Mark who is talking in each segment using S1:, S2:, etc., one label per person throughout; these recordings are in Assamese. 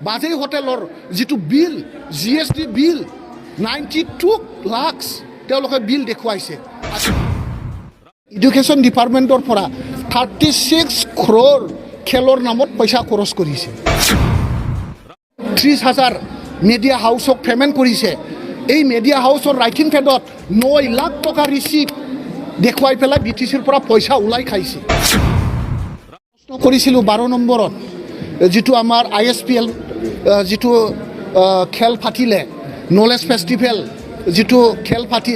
S1: বাজেই হোটেলৰ যিটো বিল GST বিল 92 লাখ তেওঁলোকে বিল দেখুৱাইছে এডুকেশ্যন ডিপাৰ্টমেণ্টৰ পৰা 36 crore খেলৰ নামত পইচা খৰচ কৰিছে 30,000 মিডিয়া হাউচক পেমেণ্ট কৰিছে এই মিডিয়া হাউচৰ ৰাইটিং পেডত 9 লাখ টকা ৰিচিপ্ট দেখুৱাই পেলাই BTCৰ পৰা পইচা ওলাই খাইছে প্ৰশ্ন কৰিছিলোঁ 12 নম্বৰত যিটো আমাৰ ISPL যিটো খেল ফাটিলে নলেজ ফেষ্টিভেল যিটো খেল ফাটি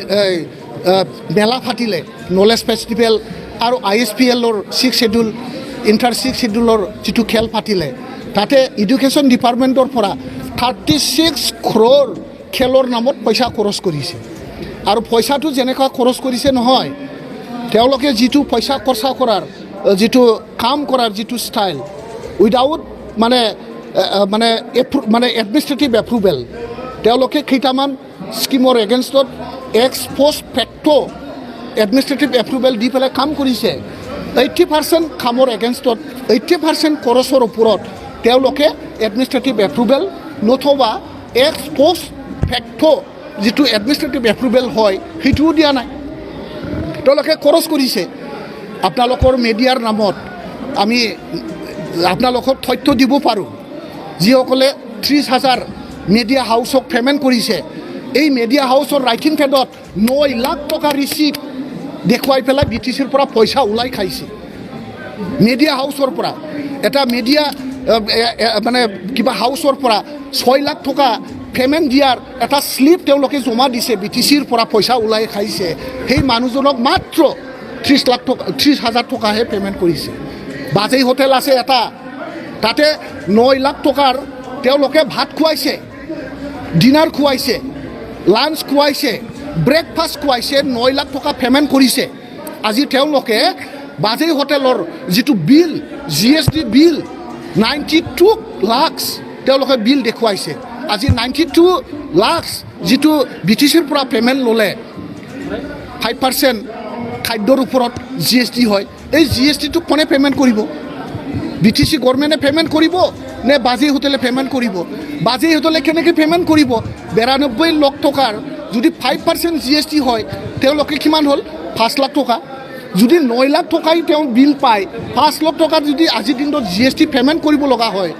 S1: মেলা ফাটিলে নলেজ ফেষ্টিভেল আৰু ISPLৰ 6 শিডিউল ইণ্টাৰ 6 শিডিউলৰ যিটো খেল ফাটিলে তাতে এডুকেশ্যন ডিপাৰ্টমেণ্টৰ পৰা 36 crore খেলৰ নামত পইচা খৰচ কৰিছে আৰু পইচাটো যেনেকুৱা খৰচ কৰিছে নহয় তেওঁলোকে যিটো পইচা খৰচা কৰাৰ যিটো কাম কৰাৰ যিটো ষ্টাইল উইদাউট মানে এডমিনিষ্ট্ৰেটিভ এপ্ৰুভেল তেওঁলোকে কেইটামান স্কিমৰ এগেইনষ্টত এক্স পোষ্ট ফেক্টো এডমিনিষ্ট্ৰেটিভ এপ্ৰুভেল দি পেলাই কাম কৰিছে 80% কামৰ এগেইনষ্টত 80% খৰচৰ ওপৰত তেওঁলোকে এডমিনিষ্ট্ৰেটিভ এপ্ৰুভেল নথবা এক্স পোষ্ট ফেক্টো যিটো এডমিনিষ্ট্ৰেটিভ এপ্ৰুভেল হয় সেইটোও দিয়া নাই তেওঁলোকে খৰচ কৰিছে আপোনালোকৰ মিডিয়াৰ নামত আমি আপোনালোকক তথ্য দিব পাৰোঁ যিসকলে 30,000 মিডিয়া হাউচক পেমেণ্ট কৰিছে এই মিডিয়া হাউচৰ ৰাইটিং পেডত 9 লাখ টকা ৰিচিপ্ট দেখুৱাই পেলাই BTCৰ পৰা পইচা ওলাই খাইছে মিডিয়া হাউচৰ পৰা এটা মিডিয়া মানে কিবা হাউচৰ পৰা 6 লাখ টকা পেমেণ্ট দিয়াৰ এটা স্লিপ তেওঁলোকে জমা দিছে BTCৰ পৰা পইচা ওলাই খাইছে সেই মানুহজনক মাত্ৰ 30,000 টকাহে পেমেণ্ট কৰিছে বাজেই হোটেল আছে এটা তাতে 9 লাখ টকাৰ তেওঁলোকে ভাত খুৱাইছে ডিনাৰ খুৱাইছে লাঞ্চ খুৱাইছে ব্ৰেকফাষ্ট খুৱাইছে 9 লাখ টকা পেমেণ্ট কৰিছে আজি তেওঁলোকে বাজেই হোটেলৰ যিটো বিল GST বিল 92 লাখ তেওঁলোকে বিল দেখুৱাইছে আজি 92 লাখ যিটো BTCৰ পৰা পেমেণ্ট ল'লে 5% খাদ্যৰ ওপৰত GST হয় এই GSTটো কোনে পেমেণ্ট কৰিব BTC গভৰ্ণমেণ্টে পেমেণ্ট কৰিব নে বাজেই হোটেলে পেমেণ্ট কৰিব বাজেই হোটেলে কেনেকৈ পেমেণ্ট কৰিব 92 লাখ টকাৰ যদি 5% GST হয় তেওঁলোকে কিমান হ'ল 5 লাখ টকা যদি 9 লাখ টকাই তেওঁ বিল পায় 5 লাখ টকা যদি আজিৰ দিনত GST পেমেণ্ট কৰিব লগা হয়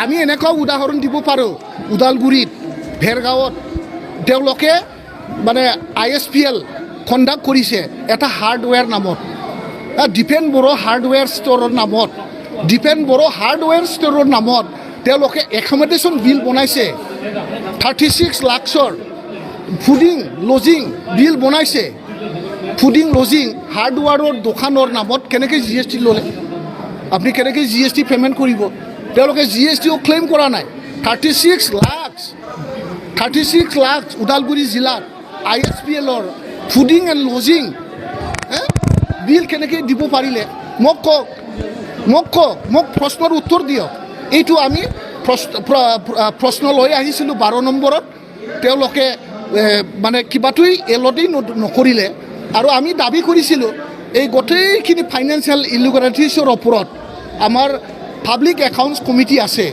S1: আমি এনেকুৱা উদাহৰণ দিব পাৰোঁ ওদালগুৰিত ভেৰগাঁৱত তেওঁলোকে মানে ISPL কণ্ডাক্ট কৰিছে এটা হাৰ্ডৱেৰ নামত ডিপেন বড়ো হাৰ্ডৱেৰ ষ্ট'ৰৰ নামত ডিপেন বড়ো হাৰ্ডৱেৰ ষ্ট'ৰৰ নামত তেওঁলোকে একমডেশ্যন বিল বনাইছে 36 লাখৰ ফুডিং লজিং বিল বনাইছে ফুডিং লজিং হাৰ্ডৱেৰৰ দোকানৰ নামত কেনেকৈ GST ল'লে আপুনি কেনেকৈ GST পেমেণ্ট কৰিব তেওঁলোকে GSTও ক্লেইম কৰা নাই 36 লাখ ওদালগুৰি জিলাত ISPLৰ ফুডিং এণ্ড লজিং বিল কেনেকৈ দিব পাৰিলে মোক প্ৰশ্নৰ উত্তৰ দিয়ক এইটো আমি প্ৰশ্ন লৈ আহিছিলোঁ 12 নম্বৰত তেওঁলোকে মানে কিবাটোৱেই এলতেই নকৰিলে আৰু আমি দাবী কৰিছিলোঁ এই গোটেইখিনি ফাইনেন্সিয়েল ইলিগেলিটিছৰ ওপৰত আমাৰ পাব্লিক একাউণ্টছ কমিটি আছে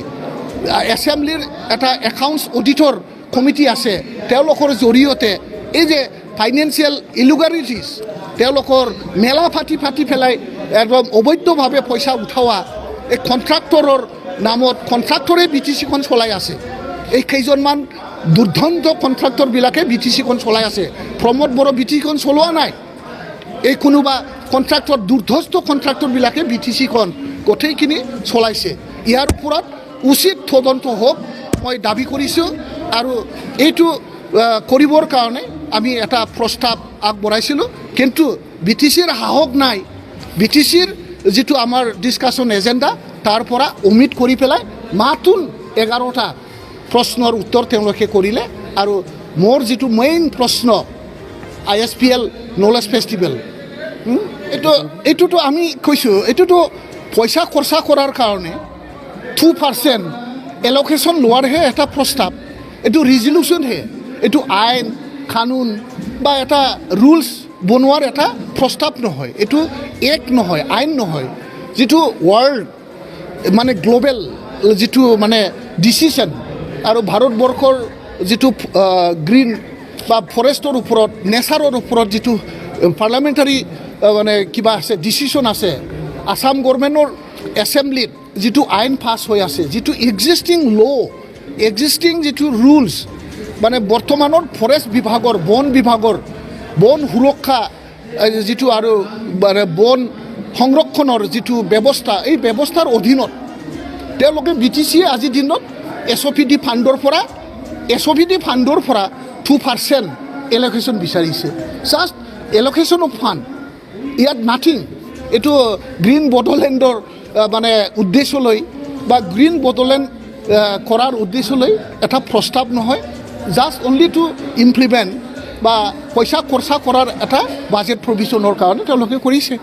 S1: এছেম্বলিৰ এটা একাউণ্টছ অডিটৰ কমিটি আছে তেওঁলোকৰ জৰিয়তে এই যে ফাইনেন্সিয়েল ইলিগেলিটিছ তেওঁলোকৰ মেলা ফাটি পেলাই একদম অবৈধভাৱে পইচা উঠাৱা এই কণ্ট্ৰাক্টৰৰ নামত কণ্ট্ৰাক্টৰে BTCখন চলাই আছে এই কেইজনমান দুৰ্ধন্ত কণ্ট্ৰাক্টৰবিলাকে BTCখন চলাই আছে প্ৰমোদ বড়ো BTCখন চলোৱা নাই এই কোনোবা কণ্ট্ৰাক্টৰ দুৰ্ধস্থ কণ্ট্ৰাক্টৰবিলাকে BTCখন গোটেইখিনি চলাইছে ইয়াৰ ওপৰত উচিত তদন্ত হওক মই দাবী কৰিছোঁ আৰু এইটো কৰিবৰ কাৰণে আমি এটা প্ৰস্তাৱ আগবঢ়াইছিলোঁ কিন্তু BTCৰ সাহস নাই BTCৰ যিটো আমাৰ ডিছকাশ্যন এজেণ্ডা তাৰ পৰা ওমিট কৰি পেলাই মাতুল 11টা প্ৰশ্নৰ উত্তৰ তেওঁলোকে কৰিলে আৰু মোৰ যিটো মেইন প্ৰশ্ন ISPL নলেজ ফেষ্টিভেল এইটোতো আমি কৈছোঁ এইটোতো পইচা খৰচা কৰাৰ কাৰণে 2% এল'কেশ্যন লোৱাৰহে এটা প্ৰস্তাৱ এইটো ৰিজলিউশ্যনহে এইটো আইন কানুন বা এটা ৰুলছ বনোৱাৰ এটা প্ৰস্তাৱ নহয় এইটো এক নহয় আইন নহয় যিটো ৱৰ্ল্ড মানে গ্লোবেল যিটো মানে ডিচিশ্যন আৰু ভাৰতবৰ্ষৰ যিটো গ্ৰীণ বা ফৰেষ্টৰ ওপৰত নেচাৰৰ ওপৰত যিটো পাৰ্লামেণ্টাৰী মানে কিবা আছে ডিচিশ্যন আছে আসাম গভৰ্ণমেণ্টৰ এছেম্বলিত যিটো আইন পাছ হৈ আছে যিটো এক্সিষ্টিং এক্সিষ্টিং যিটো ৰুলছ মানে বৰ্তমানৰ ফৰেষ্ট বিভাগৰ বন সুৰক্ষা যিটো আৰু মানে বন সংৰক্ষণৰ যিটো ব্যৱস্থা এই ব্যৱস্থাৰ অধীনত তেওঁলোকে BTCয়ে আজিৰ দিনত SOPD ফাণ্ডৰ পৰা 2% এল'কেশ্যন বিচাৰিছে জাষ্ট এল'কেশ্যন অফ ফাণ্ড ইয়াত নাথিং এইটো গ্ৰীণ বডোলেণ্ডৰ মানে উদ্দেশ্যলৈ বা গ্ৰীণ বডোলেণ্ড কৰাৰ উদ্দেশ্যলৈ এটা প্ৰস্তাৱ নহয় জাষ্ট অনলি টু ইমপ্লিমেণ্ট বা পইচা খৰচা কৰাৰ এটা বাজেট প্ৰভিশ্যনৰ কাৰণে তেওঁলোকে কৰিছে